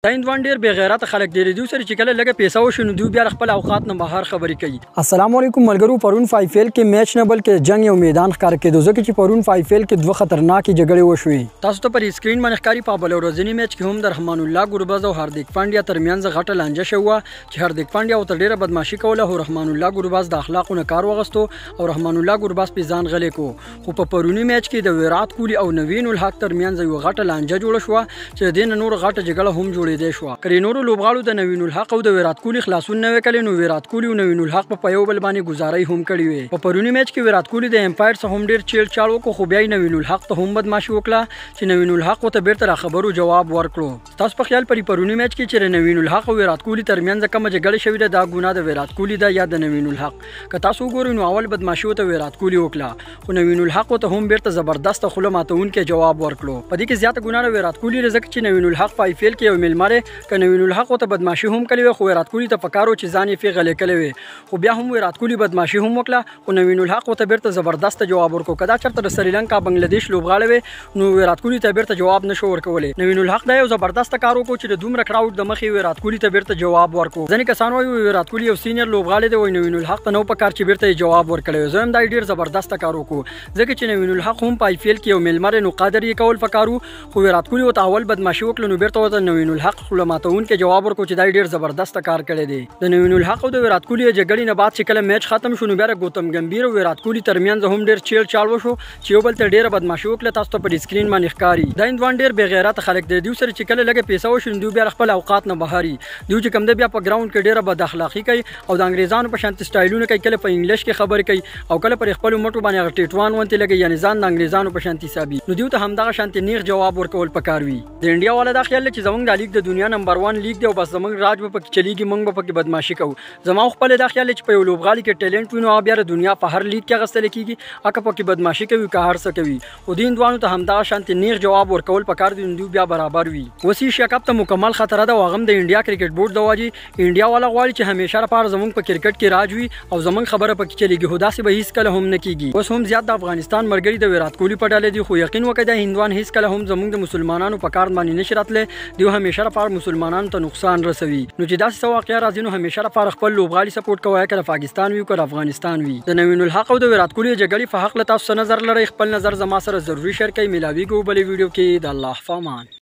دا هندوان ډیر بې غیرته خلک دي دوی سره چې کله لږه پیسه وشي نو دوی بیا خپل اوقات نه بهر خبرې کوي. السلام علیکم ملګرو، پرون فایفیل کې میچ نه بلکې جنگ یو میدان ښکار کېدو ځکه چې پرون فایفیل کې دوه خطرناکې جګړې وشوې. تاسو ته پر سکرین باندې ښکاري په بل ورځنی میچ کې هم د رحمان الله ګوربز او هاردیک پانډیا ترمنځ غټه لانجه شوه چې هاردیک پانډیا ورته ډیره بدمعشي کوله او رحمان الله ګوربز د اخلاقو نه کار وغوښتو او رحمان الله ګوربز په ځان غلې کو. خو په پرونی میچ کې د ویرات کوهلی او نوین الحق ترمنځ یو غټه لانجه جوړه شوه چې د دې نور غټه جګړه هم جوړېدې شوه. نورو لوبغاړو د نوین الحق او د ویرات کوهلی خلاصون نه وکړي نو ویرات کوهلی او نوین الحق په یو بل باندې گزارای هم کړی وي. په پرونی میچ کې ویرات کوهلی د امپایر څخه هم ډیر چیل چال وکړو خو بیا نوین الحق ته هم بدمعشي وکړه چې نوین الحق ته بیرته خبرو جواب ورکړو. تاسو په خیال پرونی میچ کې چې نوین الحق او ویرات کوهلی ترمنځ کوم جګړه شوې ده دا ګناه د ویرات کوهلی ده یا د نوین الحق؟ که تاسو وګورئ نو اول بدمعشي ته ویرات کوهلی وکړه خو نوین الحق ته هم بیرته زبردست خوله ماتونکې جواب ورکړو. په دې کې زیاته ګناه ویرات کوهلی رزق چې نوین الحق فایفیل کې یو ملمره ک نوین الحق ته بدمعشي هم کړی خو ویرات کوهلی ته پکارو چې ځان یې غلې کړی وي خو بیا هم ویرات کوهلی بدمعشي هم وکړه خو نوین الحق ته بیرته زبردست جواب ورکړو. کدا چرته د سریلانکا بنگلاديش لوبغاړی وي نو ویرات کوهلی ته بیرته جواب نشو ورکولی. نوین الحق دا یو زبردست کار وکړو چې د دومره کراوډ د مخې ویرات کوهلی ته بیرته جواب ورکړو. ځینې کسان وایي ویرات کوهلی یو سینیئر لوبغاړی دی وایي نوین الحق ته نو پکار چې بیرته جواب ورکړي. زه هم دا ډیر زبردست کار وکړو ځکه چې نوین الحق هم په آی پی ایل کې یو ملمر نو قادر یې کول پکارو خو ویرات کوهلی ته اول بدمعشي وکړه نو بیرته ورته نوین الحق خپل ماتونکې جواب ورکړو چې دا ډیر زبردست کار کړی دی. د نوین الحق او د ویرات کوهلی جګړې نه بعد چې کله میچ ختم شو نو بیا ګوتم ګمبیر او ویرات کوهلی ترمنځ هم ډیر چیل چال وشو چې یو بل ته ډیره بدمعشي وکړه. تاسو ته پر سکرین باندې ښکاري دا هندوان ډیر بې غیرته خلک دي دوی سره چې کله لږه پیسه وشي نو دوی بیا خپل اوقات نه بهاري دوی چې کم دی بیا په ګراوند کې ډیره بد اخلاقی کوي او د انګریزانو په شانتي سټایلونه کوي کله په انګلیش کې خبرې کوي او کله پر خپل مټو باندې ټیټوان ونته لګي یعنی ځان د انګریزانو په شانتي حسابي نو دوی ته همدغه شانتي نیغ جواب ورکول پکار وي. د انډیا والا دا خیال چې زمونږ د لیګ د دنیا نمبر 1 لیګ دی او بس زمونږ راج په کې چلیږي مونږ په کې بدمعشي کوو. زما خپل دا خیال چې په یو لوبغاړي کې ټیلنټ وي نو بیا د دنیا په هر لیګ کې غستل کیږي اکه په کې بدمعشي کوي که هر څه کوي خو د هندوانو ته همدغه شانتي نیغ جواب ورکول پکار دي دوی بیا برابر وي. وسی شکاپ ته مکمل خطر ده واغم د انډیا کرکټ بورډ د واجی انډیا والا غواړي چې همیشه لپاره زمونږ په کرکټ کې راج وي او زمونږ خبره پکې چلیږي هدا سي به هیڅ کله هم نه کیږي. اوس هم زیات د افغانستان مرګري د ویرات کوهلی په ډاله دي خو یقین وکړئ د هندوان هیڅ کله هم زمونږ د مسلمانانو په کار باندې نشي راتله دی همیشه لپاره مسلمانانو ته نقصان رسوي. نو چې داسې څه واقعیا راځي نو همیشه لپاره خپل لوبغاړي سپورټ کوی کله پاکستان وي کله افغانستان وي. د نوین الحق او د ویرات کوهلی جګړې په حق له تاسو نظر لرئ خپل نظر زما سره ضروري شیر کړئ. ملاویږو بلې ویډیو کې د الله فامان.